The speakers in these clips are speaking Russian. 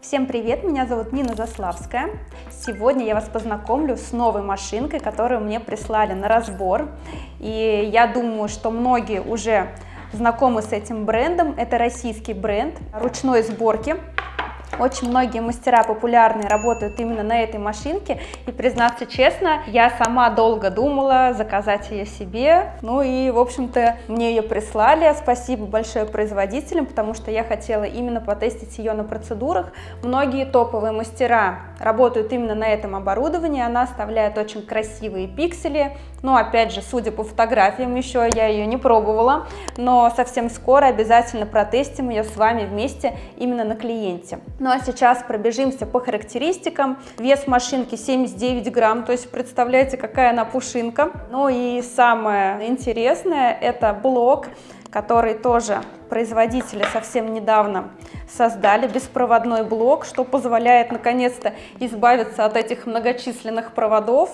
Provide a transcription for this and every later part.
Всем привет, меня зовут Нина Заславская. Сегодня я вас познакомлю с новой машинкой, которую мне прислали на разбор. И я думаю, что многие уже знакомы с этим брендом. Это российский бренд ручной сборки. Очень многие мастера популярные работают именно на этой машинке, и, признаться честно, я сама долго думала заказать ее себе, ну и, в общем-то, мне ее прислали, спасибо большое производителям, потому что я хотела именно потестить ее на процедурах. Многие топовые мастера работают именно на этом оборудовании, она оставляет очень красивые пиксели, но, опять же, судя по фотографиям, еще я ее не пробовала, но совсем скоро обязательно протестим ее с вами вместе именно на клиенте. Ну а сейчас пробежимся по характеристикам. Вес машинки 79 грамм, то есть представляете, какая она пушинка. Ну и самое интересное, это блок, который тоже производители совсем недавно создали, беспроводной блок, что позволяет наконец-то избавиться от этих многочисленных проводов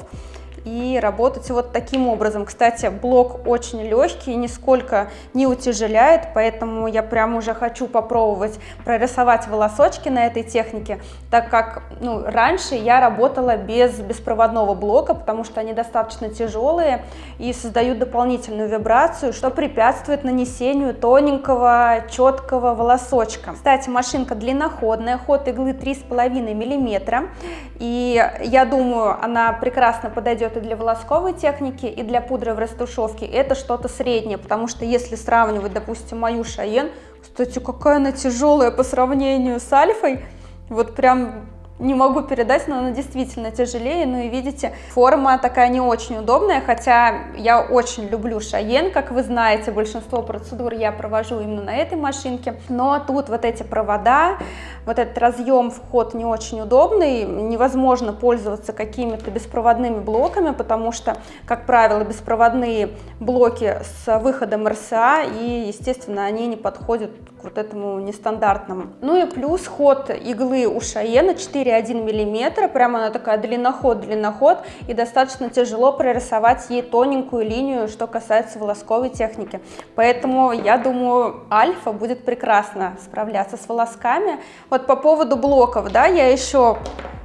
и работать вот таким образом. Кстати, блок очень легкий, нисколько не утяжеляет, поэтому я прям уже хочу попробовать прорисовать волосочки на этой технике, так как раньше я работала без беспроводного блока, потому что они достаточно тяжелые и создают дополнительную вибрацию, что препятствует нанесению тоненького, четкого волосочка. Кстати, машинка длинноходная, ход иглы 3,5 мм, и я думаю, она прекрасно подойдет и для волосковой техники, и для пудровой растушевки. Это что-то среднее, потому что если сравнивать, допустим, мою Шайен, кстати, какая она тяжелая по сравнению с Альфой, вот прям не могу передать, но она действительно тяжелее. Ну и видите, форма такая не очень удобная, хотя я очень люблю Шайен, как вы знаете, большинство процедур я провожу именно на этой машинке, но тут вот эти провода, вот этот разъем, вход не очень удобный, невозможно пользоваться какими-то беспроводными блоками, потому что, как правило, беспроводные блоки с выходом РСА, и, естественно, они не подходят к вот этому нестандартному. Ну и плюс ход иглы у Шайена 4,1 мм, прямо она такая длинноход, и достаточно тяжело прорисовать ей тоненькую линию, что касается волосковой техники. Поэтому я думаю, Альфа будет прекрасно справляться с волосками. Вот по поводу блоков, да, я еще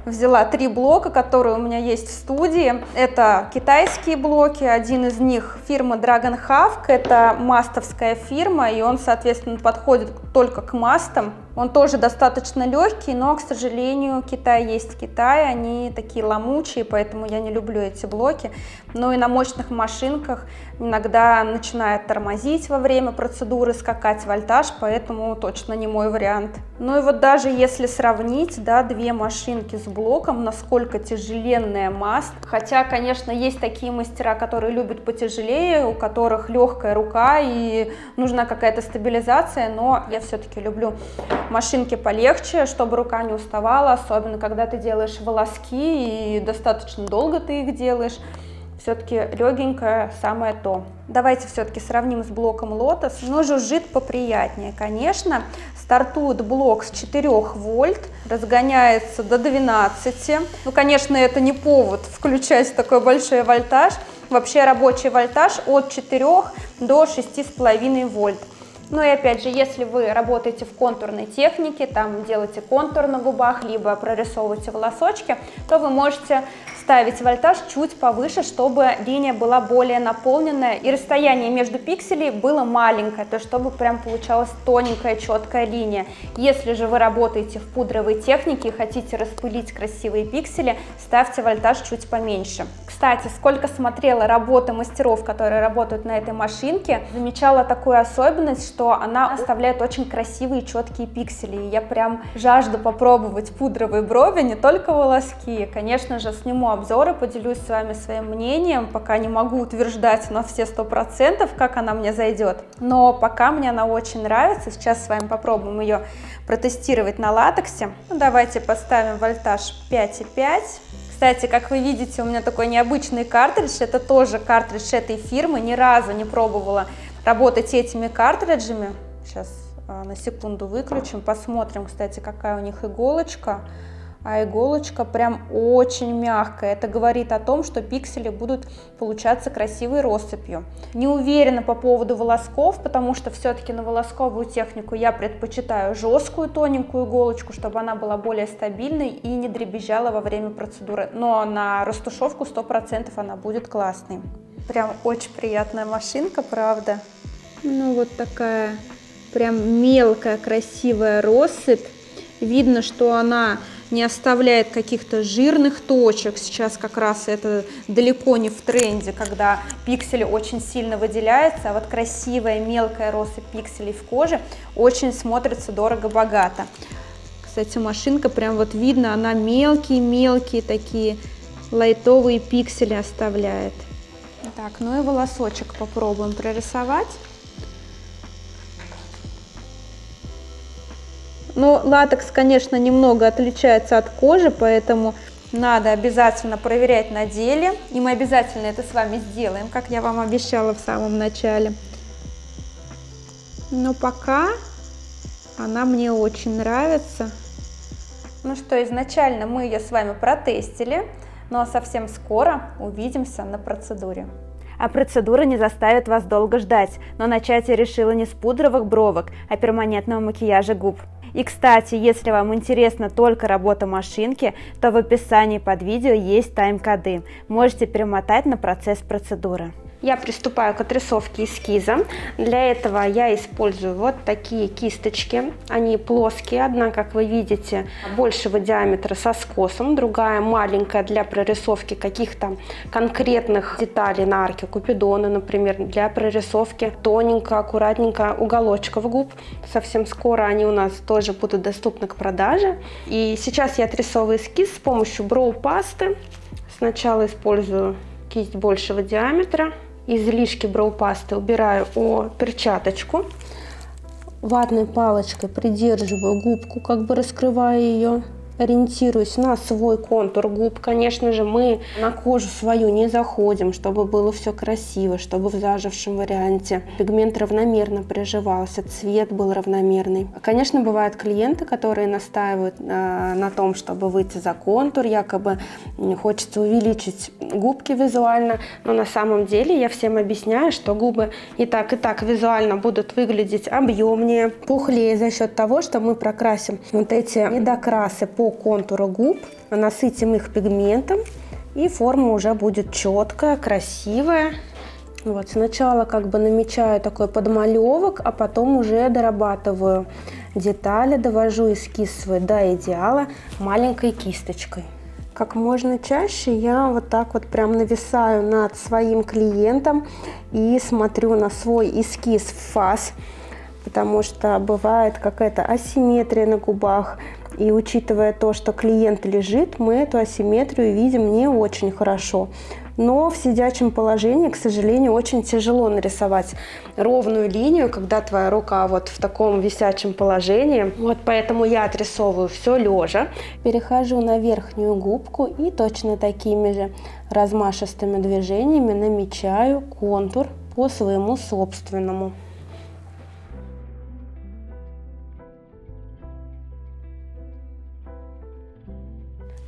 взяла 3 блока, которые у меня есть в студии. Это китайские блоки, один из них фирма Dragon Havk, это мастовская фирма, и он, соответственно, подходит только к мастам. Он тоже достаточно легкий, но, к сожалению, Китай есть Китай, они такие ломучие, поэтому я не люблю эти блоки. Ну и на мощных машинках иногда начинает тормозить во время процедуры, скакать вольтаж, поэтому точно не мой вариант. Ну и вот даже если сравнить, да, две машинки с блоком, насколько тяжеленная маст. Хотя, конечно, есть такие мастера, которые любят потяжелее, у которых легкая рука и нужна какая-то стабилизация, но я все-таки люблю машинки полегче, чтобы рука не уставала, особенно когда ты делаешь волоски и достаточно долго ты их делаешь. Все-таки легенькая самое то. Давайте все-таки сравним с блоком Lotus. Но жужжит поприятнее, конечно. Стартует блок с 4 вольт, разгоняется до 12. Ну, конечно, это не повод включать такой большой вольтаж. Вообще рабочий вольтаж от 4 до 6,5 вольт. Ну и опять же, если вы работаете в контурной технике, там делаете контур на губах, либо прорисовываете волосочки, то вы можете ставить вольтаж чуть повыше, чтобы линия была более наполненная и расстояние между пикселей было маленькое, то есть чтобы прям получалась тоненькая, четкая линия. Если же вы работаете в пудровой технике и хотите распылить красивые пиксели, ставьте вольтаж чуть поменьше. Кстати, сколько смотрела работы мастеров, которые работают на этой машинке, замечала такую особенность, что она оставляет очень красивые четкие пиксели. И я прям жажду попробовать пудровые брови, не только волоски. Конечно же, сниму обзоры, поделюсь с вами своим мнением, пока не могу утверждать на все 100%, как она мне зайдет. Но пока мне она очень нравится. Сейчас с вами попробуем ее протестировать на латексе. Ну, давайте поставим вольтаж 5,5. Кстати, как вы видите, у меня такой необычный картридж. Это тоже картридж этой фирмы. Ни разу не пробовала работать этими картриджами. Сейчас на секунду выключим, посмотрим, кстати, какая у них иголочка. а иголочка прям очень мягкая. Это говорит о том, что пиксели будут получаться красивой россыпью. Не уверена по поводу волосков, потому что все-таки на волосковую технику я предпочитаю жесткую тоненькую иголочку, чтобы она была более стабильной и не дребезжала во время процедуры. Но на растушевку 100% она будет классной. Прям очень приятная машинка, правда. Ну вот такая прям мелкая красивая россыпь. Видно, что она не оставляет каких-то жирных точек. Сейчас как раз это далеко не в тренде, когда пиксели очень сильно выделяются, а вот красивая мелкая россыпь пикселей в коже очень смотрится дорого-богато. Кстати, машинка прям вот видно, она мелкие-мелкие такие лайтовые пиксели оставляет. Так, ну и волосочек попробуем прорисовать. Ну, латекс, конечно, немного отличается от кожи, поэтому надо обязательно проверять на деле. И мы обязательно это с вами сделаем, как я вам обещала в самом начале. Но пока она мне очень нравится. Ну что, изначально мы ее с вами протестили, но совсем скоро увидимся на процедуре. А процедура не заставит вас долго ждать, но начать я решила не с пудровых бровок, а перманентного макияжа губ. И, кстати, если вам интересна только работа машинки, то в описании под видео есть тайм-коды. Можете перемотать на процесс процедуры. Я приступаю к отрисовке эскиза. Для этого я использую вот такие кисточки. Они плоские, одна, как вы видите, большего диаметра со скосом, другая маленькая для прорисовки каких-то конкретных деталей на арке Купидона, например, для прорисовки тоненько, аккуратненько уголочков губ. Совсем скоро они у нас тоже будут доступны к продаже. И сейчас я отрисовываю эскиз с помощью броу-пасты. Сначала использую кисть большего диаметра. Излишки броу-пасты убираю о перчаточку. Ватной палочкой придерживаю губку, как бы раскрывая ее. Ориентируюсь на свой контур губ. Конечно же, мы на кожу свою не заходим, чтобы было все красиво, чтобы в зажившем варианте пигмент равномерно приживался, цвет был равномерный. Конечно, бывают клиенты, которые настаивают на том, чтобы выйти за контур, якобы хочется увеличить губки визуально, но на самом деле я всем объясняю, что губы и так визуально будут выглядеть объемнее, пухлее за счет того, что мы прокрасим вот эти недокрасы по контуру губ, насытим их пигментом, и форма уже будет четкая, красивая. Вот, сначала как бы намечаю такой подмалевок, а потом уже дорабатываю детали, довожу эскиз свой до идеала маленькой кисточкой. Как можно чаще я вот так вот прям нависаю над своим клиентом и смотрю на свой эскиз в фас, потому что бывает какая-то асимметрия на губах. И учитывая то, что клиент лежит, мы эту асимметрию видим не очень хорошо. Но в сидячем положении, к сожалению, очень тяжело нарисовать ровную линию, когда твоя рука вот в таком висячем положении. Вот поэтому я отрисовываю все лежа. Перехожу на верхнюю губку и точно такими же размашистыми движениями намечаю контур по своему собственному.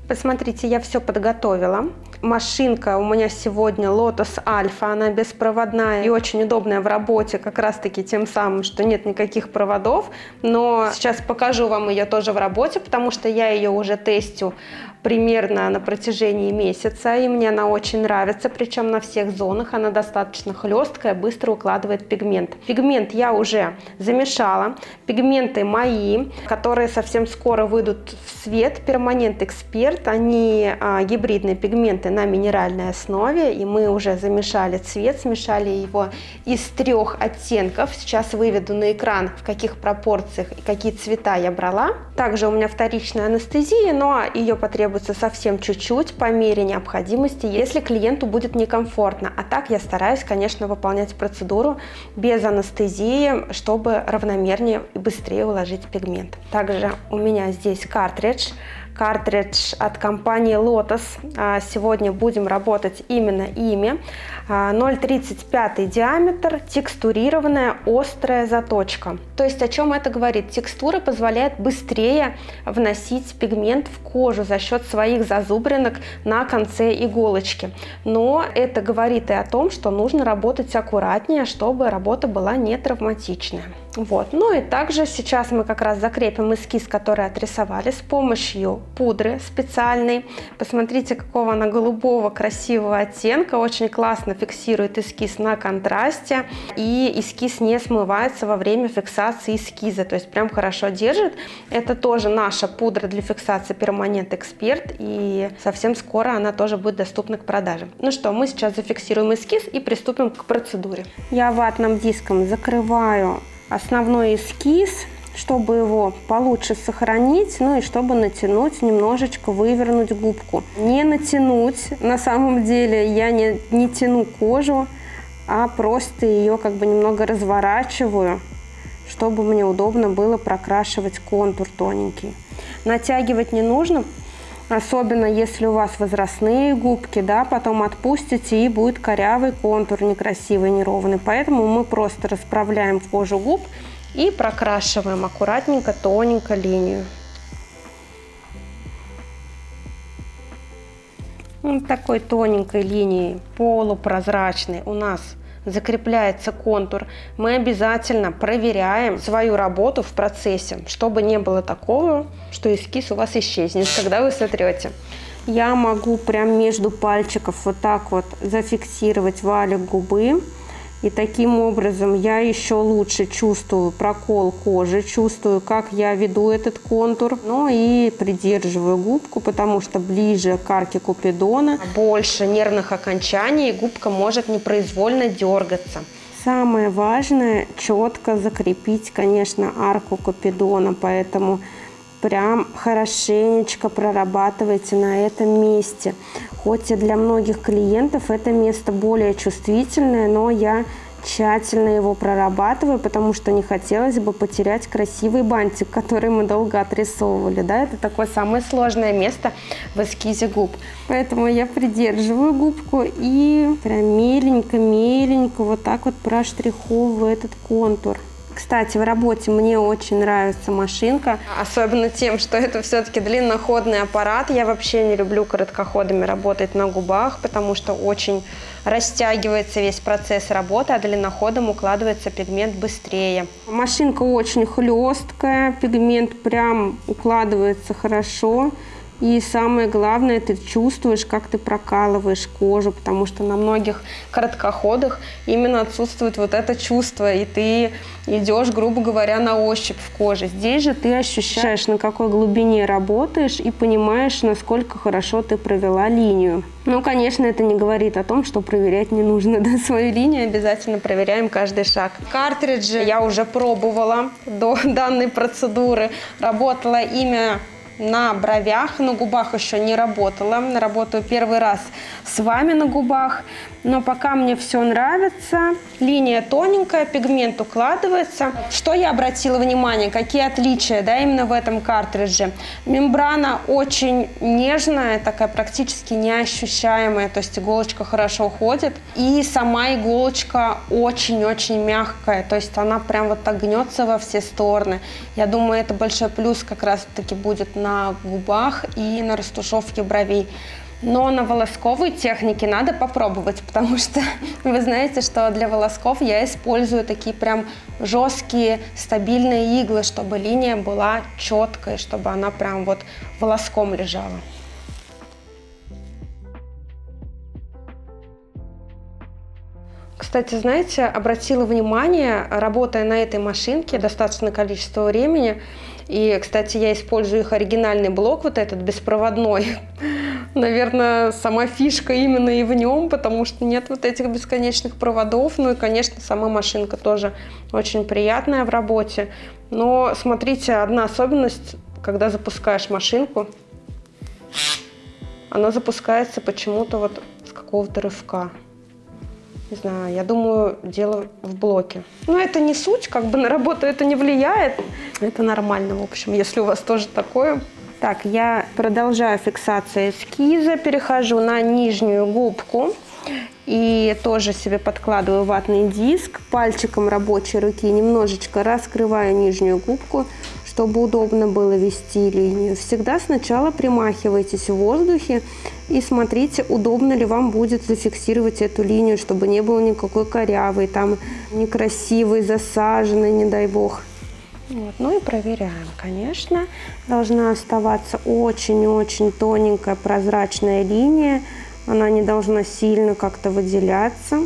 Посмотрите, я все подготовила. Машинка у меня сегодня Lotus Alpha, она беспроводная и очень удобная в работе, как раз таки тем самым, что нет никаких проводов. Но сейчас покажу вам ее тоже в работе, потому что я ее уже тестю примерно на протяжении месяца, и мне она очень нравится, причем на всех зонах. Она достаточно хлесткая, быстро укладывает пигмент. Пигмент я уже замешала. Пигменты мои, которые совсем скоро выйдут в свет, Permanent Expert. Они гибридные пигменты на минеральной основе, и мы уже замешали цвет, смешали его из 3 оттенков. Сейчас выведу на экран, в каких пропорциях и какие цвета я брала. Также у меня вторичная анестезия, но ее потребуется совсем чуть-чуть по мере необходимости, если клиенту будет некомфортно. А так я стараюсь, конечно, выполнять процедуру без анестезии, чтобы равномернее и быстрее уложить пигмент. Также у меня здесь картридж картридж от компании Lotus. Сегодня будем работать именно ими. 0,35 диаметр, текстурированная острая заточка. То есть о чем это говорит? Текстура позволяет быстрее вносить пигмент в кожу за счет своих зазубринок на конце иголочки. Но это говорит и о том, что нужно работать аккуратнее, чтобы работа была не травматичная. Вот. Ну и также сейчас мы как раз закрепим эскиз, который отрисовали, с помощью пудры специальной. Посмотрите, какого она голубого красивого оттенка. Очень классно фиксирует эскиз на контрасте. И эскиз не смывается во время фиксации эскиза. То есть прям хорошо держит. Это тоже наша пудра для фиксации Permanent Expert. И совсем скоро она тоже будет доступна к продаже. Ну что, мы сейчас зафиксируем эскиз и приступим к процедуре. Я ватным диском закрываю основной эскиз, чтобы его получше сохранить, ну и чтобы натянуть, немножечко вывернуть губку. Не натянуть, на самом деле я не тяну кожу, а просто ее как бы немного разворачиваю, чтобы мне удобно было прокрашивать контур тоненький. Натягивать не нужно, особенно если у вас возрастные губки, да, потом отпустите и будет корявый контур, некрасивый, неровный. Поэтому мы просто расправляем кожу губ и прокрашиваем аккуратненько, тоненько линию. Вот такой тоненькой линией, полупрозрачной, у нас закрепляется контур. Мы обязательно проверяем свою работу в процессе, чтобы не было такого, что эскиз у вас исчезнет, когда вы сотрете. Я могу прям между пальчиков вот так вот зафиксировать валик губы. И таким образом я еще лучше чувствую прокол кожи, чувствую, как я веду этот контур. Ну и придерживаю губку, потому что ближе к арке Купидона больше нервных окончаний, и губка может непроизвольно дергаться. Самое важное — четко закрепить, конечно, арку Купидона, поэтому прям хорошенечко прорабатывайте на этом месте. Хоть и для многих клиентов это место более чувствительное, но я тщательно его прорабатываю, потому что не хотелось бы потерять красивый бантик, который мы долго отрисовывали. Да? Это такое самое сложное место в эскизе губ. Поэтому я придерживаю губку и прям меленько-меленько вот так вот проштриховываю этот контур. Кстати, в работе мне очень нравится машинка, особенно тем, что это все-таки длинноходный аппарат. Я вообще не люблю короткоходами работать на губах, потому что очень растягивается весь процесс работы, а длинноходом укладывается пигмент быстрее. Машинка очень хлесткая, пигмент прям укладывается хорошо. И самое главное, ты чувствуешь, как ты прокалываешь кожу, потому что на многих короткоходах именно отсутствует вот это чувство, и ты идешь, грубо говоря, на ощупь в коже. Здесь же ты ощущаешь, на какой глубине работаешь, и понимаешь, насколько хорошо ты провела линию. Ну, конечно, это не говорит о том, что проверять не нужно, да, свою линию обязательно проверяем каждый шаг. Картриджи я уже пробовала до данной процедуры, работала ими на бровях, на губах еще не работала. Работаю первый раз с вами на губах. Но пока мне все нравится. Линия тоненькая, пигмент укладывается. Что я обратила внимание? Какие отличия, да, именно в этом картридже? Мембрана очень нежная, такая практически неощущаемая. То есть иголочка хорошо ходит. И сама иголочка очень-очень мягкая. То есть она прям вот так гнется во все стороны. Я думаю, это большой плюс как раз-таки будет на губах и на растушевке бровей. Но на волосковой технике надо попробовать, потому что вы знаете, что для волосков я использую такие прям жесткие, стабильные иглы, чтобы линия была четкой, чтобы она прям вот волоском лежала. Кстати, знаете, обратила внимание, работая на этой машинке достаточное количество времени, и, кстати, я использую их оригинальный блок, вот этот беспроводной. Наверное, сама фишка именно и в нем, потому что нет вот этих бесконечных проводов. Ну и, конечно, сама машинка тоже очень приятная в работе. Но смотрите, одна особенность, когда запускаешь машинку, она запускается почему-то вот с какого-то рывка. Не знаю, я думаю, дело в блоке. Но это не суть, как бы на работу это не влияет. Это нормально, в общем, если у вас тоже такое. Так, я продолжаю фиксацию эскиза, перехожу на нижнюю губку и тоже себе подкладываю ватный диск. Пальчиком рабочей руки немножечко раскрываю нижнюю губку, чтобы удобно было вести линию. Всегда сначала примахивайтесь в воздухе и смотрите, удобно ли вам будет зафиксировать эту линию, чтобы не было никакой корявой, там некрасивой, засаженной, не дай бог. Вот. Ну и проверяем, конечно. Должна оставаться очень-очень тоненькая прозрачная линия. Она не должна сильно как-то выделяться.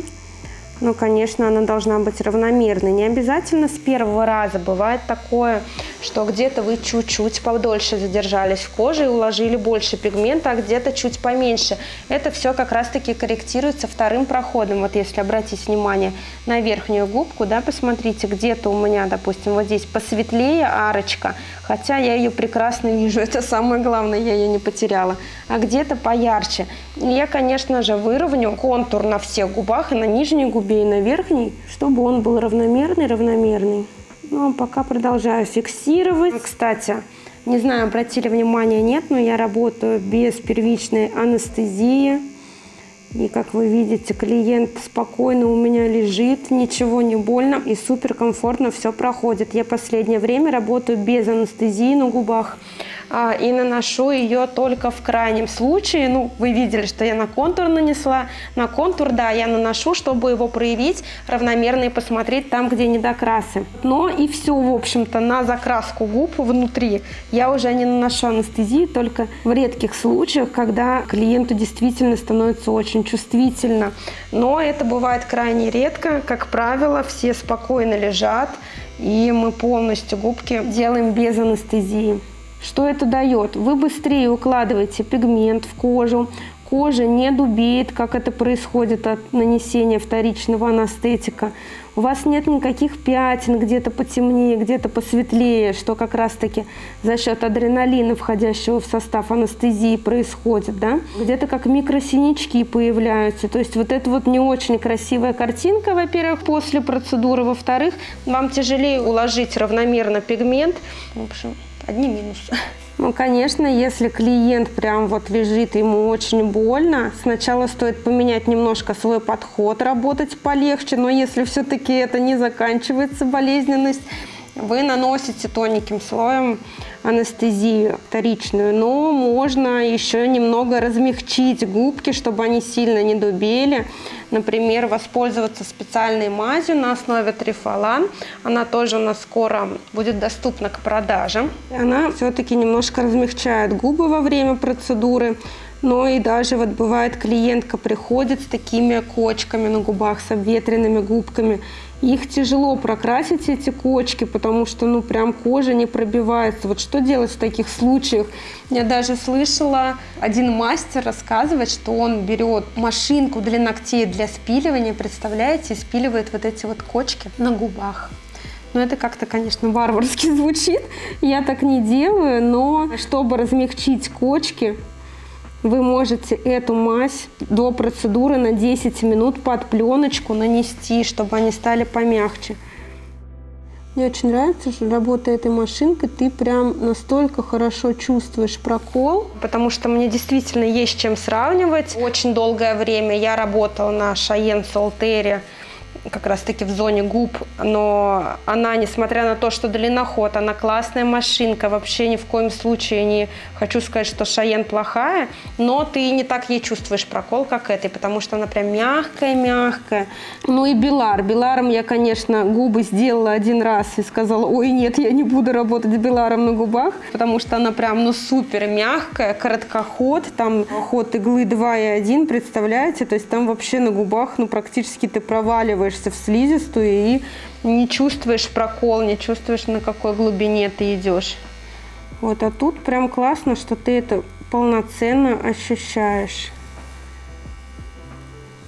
Но, конечно, она должна быть равномерной. Не обязательно с первого раза. Бывает такое, что где-то вы чуть-чуть подольше задержались в коже и уложили больше пигмента, а где-то чуть поменьше. Это все как раз-таки корректируется вторым проходом. Вот если обратить внимание на верхнюю губку, да, посмотрите, где-то у меня, допустим, вот здесь посветлее арочка, хотя я ее прекрасно вижу, это самое главное, я ее не потеряла, а где-то поярче. И я, конечно же, выровню контур на всех губах, и на нижней губе, и на верхней, чтобы он был равномерный. Ну, а пока продолжаю фиксировать. Кстати, не знаю, обратили внимание, нет, но я работаю без первичной анестезии. И, как вы видите, клиент спокойно у меня лежит, ничего не больно и супер комфортно все проходит. Я последнее время работаю без анестезии на губах и наношу ее только в крайнем случае. Ну, вы видели, что я на контур нанесла. На контур, да, я наношу, чтобы его проявить равномерно и посмотреть там, где недокрасы. Но и все, в общем-то, на закраску губ внутри я уже не наношу анестезии, только в редких случаях, когда клиенту действительно становится очень чувствительно. Но это бывает крайне редко. Как правило, все спокойно лежат, и мы полностью губки делаем без анестезии. Что это дает? Вы быстрее укладываете пигмент в кожу, кожа не дубеет, как это происходит от нанесения вторичного анестетика. У вас нет никаких пятен, где-то потемнее, где-то посветлее, что как раз-таки за счет адреналина, входящего в состав анестезии, происходит, да? Где-то как микросинячки появляются. То есть вот это вот не очень красивая картинка, во-первых, после процедуры. Во-вторых, вам тяжелее уложить равномерно пигмент. В общем, одни минусы. Ну, конечно, если клиент прям вот лежит, ему очень больно, сначала стоит поменять немножко свой подход, работать полегче, но если все-таки это не заканчивается болезненность, вы наносите тоненьким слоем анестезию вторичную, но можно еще немного размягчить губки, чтобы они сильно не дубели. Например, воспользоваться специальной мазью на основе трифолан. Она тоже у нас скоро будет доступна к продаже. Она все-таки немножко размягчает губы во время процедуры. Но и даже вот бывает, клиентка приходит с такими кочками на губах, с обветренными губками. Их тяжело прокрасить, эти кочки, потому что, ну, прям кожа не пробивается. Вот что делать в таких случаях? Я даже слышала один мастер рассказывать, что он берет машинку для ногтей, для спиливания, представляете, и спиливает вот эти вот кочки на губах. Ну, это как-то, конечно, варварски звучит. Я так не делаю, но чтобы размягчить кочки, вы можете эту мазь до процедуры на 10 минут под пленочку нанести, чтобы они стали помягче. Мне очень нравится, что работая этой машинкой, ты прям настолько хорошо чувствуешь прокол, потому что мне действительно есть чем сравнивать. Очень долгое время я работала на Шайен Солтере, как раз таки в зоне губ, но она, несмотря на то, что длинноход, она классная машинка, вообще ни в коем случае не хочу сказать, что Шайен плохая, но ты не так ей чувствуешь прокол, как этой, потому что она прям мягкая. Ну и Белар. Беларом я, конечно, губы сделала один раз и сказала: ой, нет, я не буду работать с Беларом на губах, потому что она прям, ну, супер мягкая, короткоход, там ход иглы 2,1, представляете, то есть там вообще на губах, ну, практически ты проваливаешься в слизистую и не чувствуешь прокол, не чувствуешь, на какой глубине ты идешь. Вот, а тут прям классно, что ты это полноценно ощущаешь.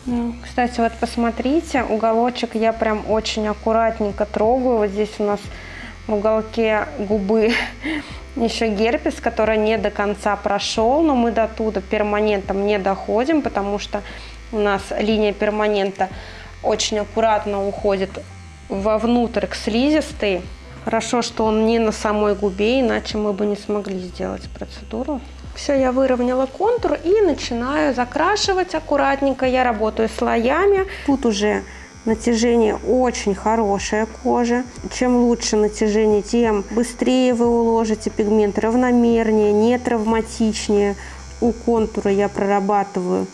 Ну, кстати, вот посмотрите, уголочек я прям очень аккуратненько трогаю. Вот здесь у нас в уголке губы еще герпес, который не до конца прошел, но мы до туда перманентом не доходим, потому что у нас линия перманента очень аккуратно уходит вовнутрь к слизистой. Хорошо, что он не на самой губе, иначе мы бы не смогли сделать процедуру. Все, я выровняла контур и начинаю закрашивать аккуратненько. Я работаю слоями. Тут уже натяжение очень хорошая кожа. Чем лучше натяжение, тем быстрее вы уложите пигмент, равномернее, не травматичнее. У контура я прорабатываю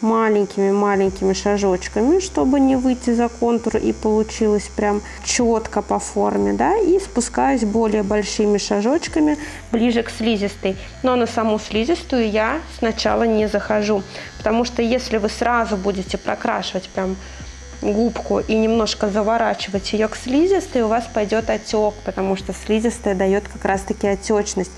маленькими шажочками, чтобы не выйти за контур и получилось прям четко по форме, да, и спускаюсь более большими шажочками ближе к слизистой. Но на саму слизистую я сначала не захожу, потому что если вы сразу будете прокрашивать прям губку и немножко заворачивать ее к слизистой, у вас пойдет отек, потому что слизистая дает как раз таки отечность.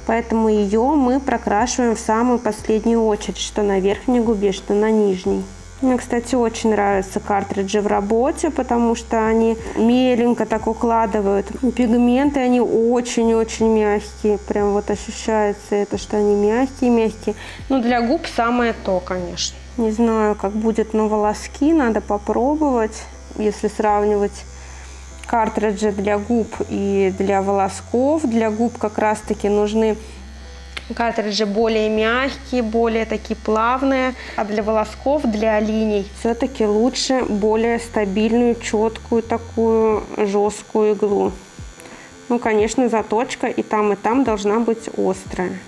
Поэтому ее мы прокрашиваем в самую последнюю очередь, что на верхней губе, что на нижней. Мне, кстати, очень нравятся картриджи в работе, потому что они меленько так укладывают пигменты, они очень-очень мягкие. Прям вот ощущается это, что они мягкие. Ну, для губ самое то, конечно. Не знаю, как будет на волоски, надо попробовать. Если сравнивать картриджи для губ и для волосков, для губ как раз-таки нужны картриджи более мягкие, более такие плавные, а для волосков, для линий все-таки лучше более стабильную, четкую такую жесткую иглу. Ну, конечно, заточка и там должна быть острая.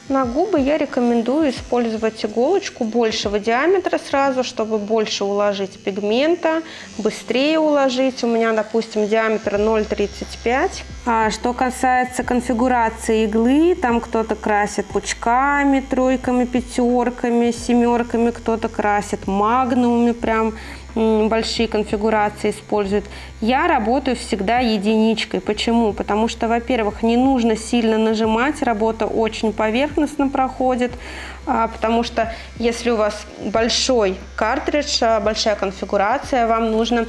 На губы я рекомендую использовать иголочку большего диаметра сразу, чтобы больше уложить пигмента, быстрее уложить. У меня, допустим, диаметр 0,35. А что касается конфигурации иглы, там кто-то красит пучками, тройками, пятерками, семерками, кто-то красит магнумами, прям большие конфигурации используют. Я работаю всегда единичкой. Почему? Потому что, во-первых, не нужно сильно нажимать, работа очень поверхностно проходит, потому что если у вас большой картридж, большая конфигурация, вам нужно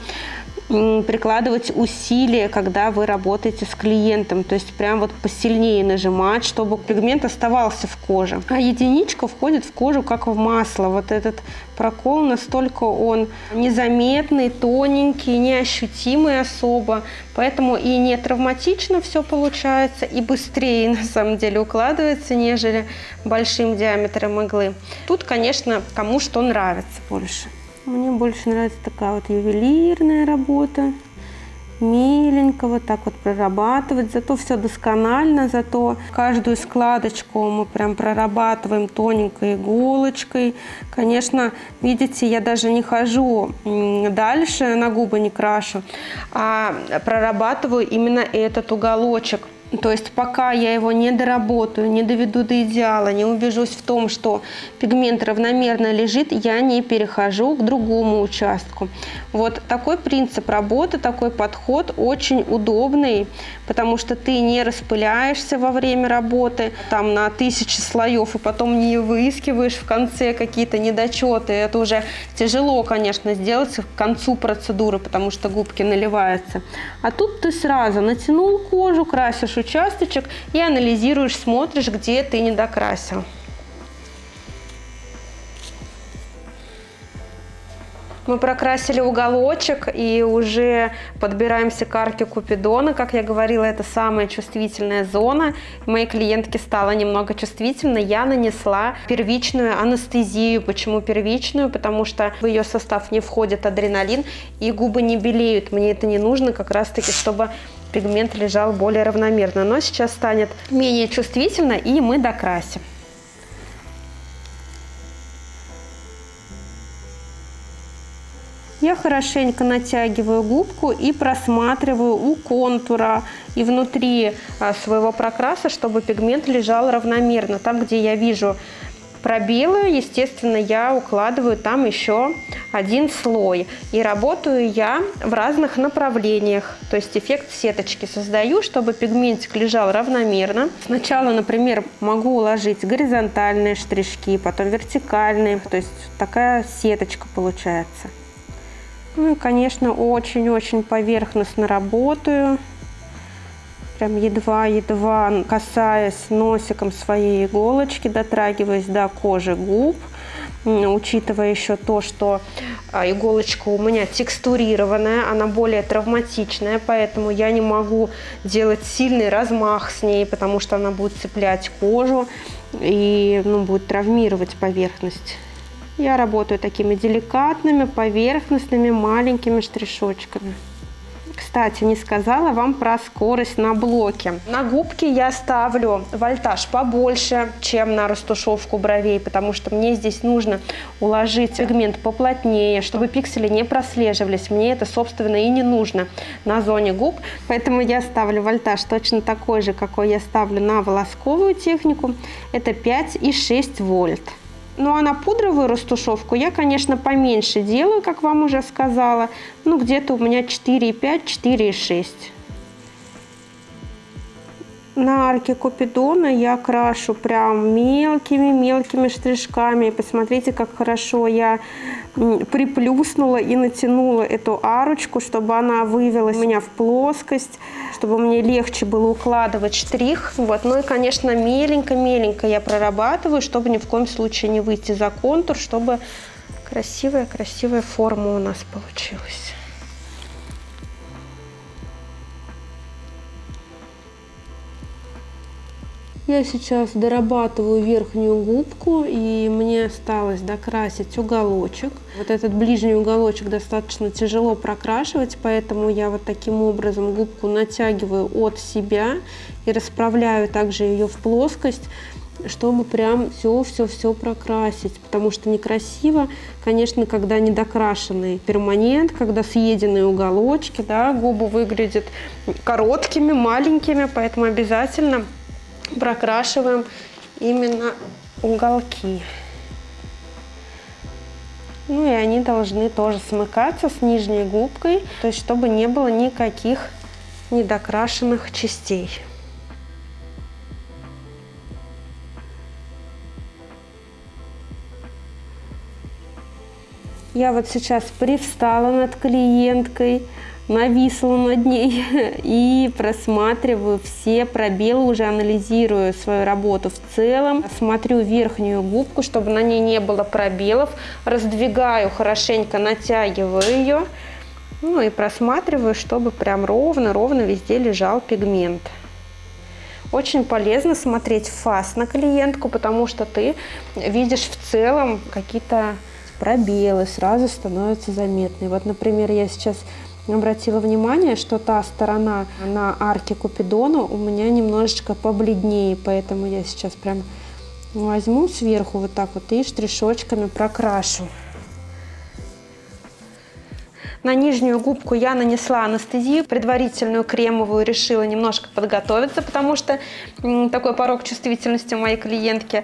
прикладывать усилия, когда вы работаете с клиентом, то есть прям вот посильнее нажимать, чтобы пигмент оставался в коже. А единичка входит в кожу как в масло. Вот этот прокол настолько он незаметный, тоненький, неощутимый особо, поэтому и не травматично все получается, и быстрее на самом деле укладывается, нежели большим диаметром иглы. Тут, конечно, кому что нравится больше. Мне больше нравится такая вот ювелирная работа, миленько вот так вот прорабатывать, зато все досконально, зато каждую складочку мы прям прорабатываем тоненькой иголочкой. Конечно, видите, я даже не хожу дальше, на губы не крашу, а прорабатываю именно этот уголочек. То есть пока я его не доработаю, не доведу до идеала, не убежусь в том, что пигмент равномерно лежит, я не перехожу к другому участку. Вот такой принцип работы, такой подход очень удобный, потому что ты не распыляешься во время работы там на 1000 слоев и потом не выискиваешь в конце какие-то недочеты. Это уже тяжело, конечно, сделать к концу процедуры, потому что губки наливаются. А тут ты сразу натянул кожу, красишь участочек и анализируешь, смотришь, где ты не докрасил. Мы прокрасили уголочек и уже подбираемся к арке Купидона. Как я говорила, это самая чувствительная зона. Моей клиентке стало немного чувствительно. Я нанесла первичную анестезию. Почему первичную? Потому что в ее состав не входит адреналин и губы не белеют. Мне это не нужно как раз-таки, чтобы пигмент лежал более равномерно. Но сейчас станет менее чувствительно, и мы докрасим. Я хорошенько натягиваю губку и просматриваю у контура и внутри своего прокраса, чтобы пигмент лежал равномерно. Там, где я вижу пробелы, естественно, я укладываю там еще один слой. И работаю я в разных направлениях. То есть эффект сеточки создаю, чтобы пигментик лежал равномерно. Сначала, например, могу уложить горизонтальные штришки, потом вертикальные. То есть такая сеточка получается. Ну и, конечно, очень-очень поверхностно работаю. Прям едва-едва касаясь носиком своей иголочки, дотрагиваясь до кожи губ. учитывая еще то, что иголочка у меня текстурированная, она более травматичная, поэтому я не могу делать сильный размах с ней, потому что она будет цеплять кожу и будет травмировать поверхность. Я работаю такими деликатными, поверхностными, маленькими штришочками. Кстати, не сказала вам про скорость на блоке. На губки я ставлю вольтаж побольше, чем на растушевку бровей, потому что мне здесь нужно уложить пигмент поплотнее, чтобы пиксели не прослеживались. Мне это, собственно, и не нужно на зоне губ. Поэтому я ставлю вольтаж точно такой же, какой я ставлю на волосковую технику. Это 5,6 вольт. Ну а на пудровую растушевку я, конечно, поменьше делаю, как вам уже сказала. Где-то у меня 4,5, 4,6. На арке Купидона я крашу прям мелкими-мелкими штришками. Посмотрите, как хорошо я приплюснула и натянула эту арочку, чтобы она вывелась у меня в плоскость, чтобы мне легче было укладывать штрих. Ну и, конечно, меленько-меленько я прорабатываю, чтобы ни в коем случае не выйти за контур, чтобы красивая форма у нас получилась. Я сейчас дорабатываю верхнюю губку, и мне осталось докрасить уголочек. Вот этот ближний уголочек достаточно тяжело прокрашивать, поэтому я вот таким образом губку натягиваю от себя и расправляю также ее в плоскость, чтобы прям все прокрасить, потому что некрасиво, конечно, когда недокрашенный перманент, когда съеденные уголочки, да, губы выглядят короткими, маленькими, поэтому обязательно прокрашиваем именно уголки. И они должны тоже смыкаться с нижней губкой, то есть чтобы не было никаких недокрашенных частей. Я вот сейчас привстала над клиенткой, нависла над ней и просматриваю все пробелы, уже анализирую свою работу в целом, смотрю верхнюю губку, чтобы на ней не было пробелов, раздвигаю хорошенько, натягиваю ее, и просматриваю, чтобы прям ровно везде лежал пигмент. Очень полезно смотреть в фас на клиентку, потому что ты видишь в целом какие-то пробелы, сразу становятся заметны. Вот, например, я сейчас обратила внимание, что та сторона на арке Купидона у меня немножечко побледнее, поэтому я сейчас прям возьму сверху вот так вот и штришочками прокрашу. На нижнюю губку я нанесла анестезию, предварительную кремовую, решила немножко подготовиться, потому что такой порог чувствительности у моей клиентки.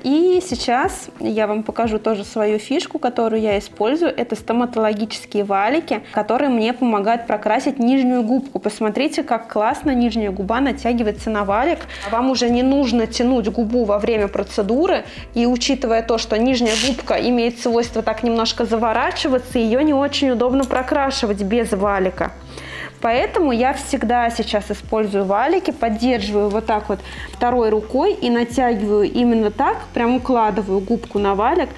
И сейчас я вам покажу тоже свою фишку, которую я использую. Это стоматологические валики, которые мне помогают прокрасить нижнюю губку. Посмотрите, как классно нижняя губа натягивается на валик. Вам уже не нужно тянуть губу во время процедуры. И учитывая то, что нижняя губка имеет свойство так немножко заворачиваться, ее не очень удобно прокрашивать без валика. Поэтому я всегда сейчас использую валики, поддерживаю вот так вот второй рукой и натягиваю именно так, прям укладываю губку на валик,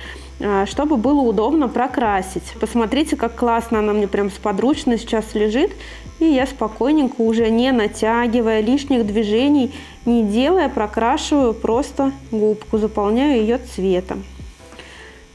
чтобы было удобно прокрасить. Посмотрите, как классно она мне прям сподручно сейчас лежит. И я спокойненько, уже не натягивая, лишних движений не делая, прокрашиваю просто губку, заполняю ее цветом.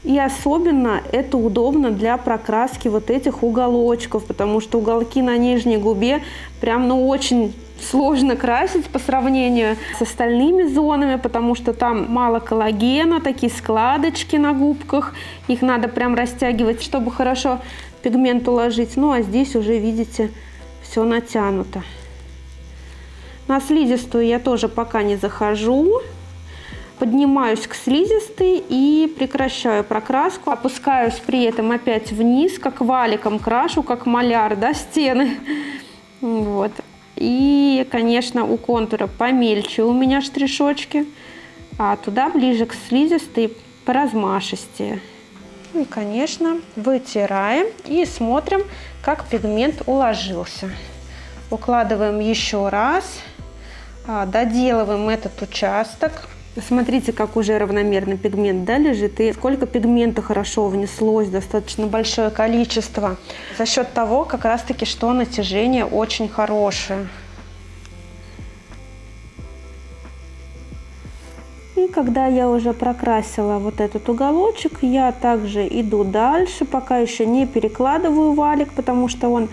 И особенно это удобно для прокраски вот этих уголочков, потому что уголки на нижней губе прям, очень сложно красить по сравнению с остальными зонами, потому что там мало коллагена, такие складочки на губках, их надо прям растягивать, чтобы хорошо пигмент уложить. А здесь уже, видите, все натянуто. На слизистую я тоже пока не захожу. Поднимаюсь к слизистой и прекращаю прокраску. Опускаюсь при этом опять вниз, как валиком крашу, как маляр, стены. И, конечно, у контура помельче у меня штришочки, а туда ближе к слизистой поразмашистее. И, конечно, вытираем и смотрим, как пигмент уложился. Укладываем еще раз, доделываем этот участок. Посмотрите, как уже равномерно пигмент, да, лежит, и сколько пигмента хорошо внеслось, достаточно большое количество. За счет того, как раз-таки, что натяжение очень хорошее. И когда я уже прокрасила вот этот уголочек, я также иду дальше, пока еще не перекладываю валик, потому что он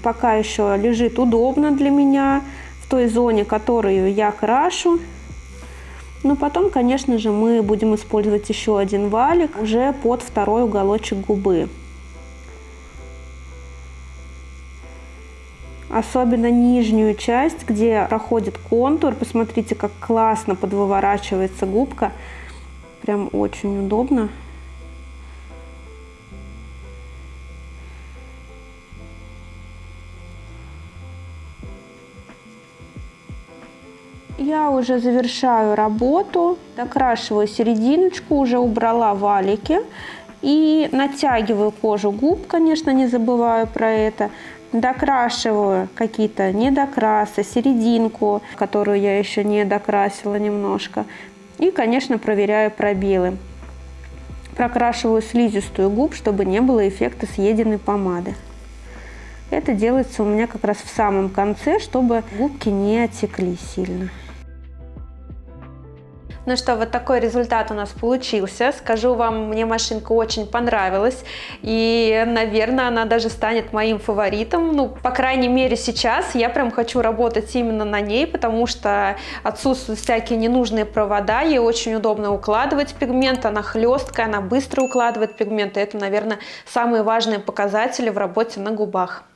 пока еще лежит удобно для меня в той зоне, которую я крашу. Но потом, конечно же, мы будем использовать еще один валик уже под второй уголочек губы. Особенно нижнюю часть, где проходит контур. Посмотрите, как классно подвыворачивается губка. Прям очень удобно. Я уже завершаю работу, докрашиваю серединочку, уже убрала валики и натягиваю кожу губ, конечно, не забываю про это. Докрашиваю какие-то недокрасы, серединку, которую я еще не докрасила немножко. И, конечно, проверяю пробелы. Прокрашиваю слизистую губ, чтобы не было эффекта съеденной помады. Это делается у меня как раз в самом конце, чтобы губки не отекли сильно. Ну что, вот такой результат у нас получился. Скажу вам, мне машинка очень понравилась. И, наверное, она даже станет моим фаворитом. Ну, по крайней мере, сейчас я прям хочу работать именно на ней, потому что отсутствуют всякие ненужные провода. Ей очень удобно укладывать пигмент. Она хлесткая, она быстро укладывает пигмент. И это, наверное, самые важные показатели в работе на губах.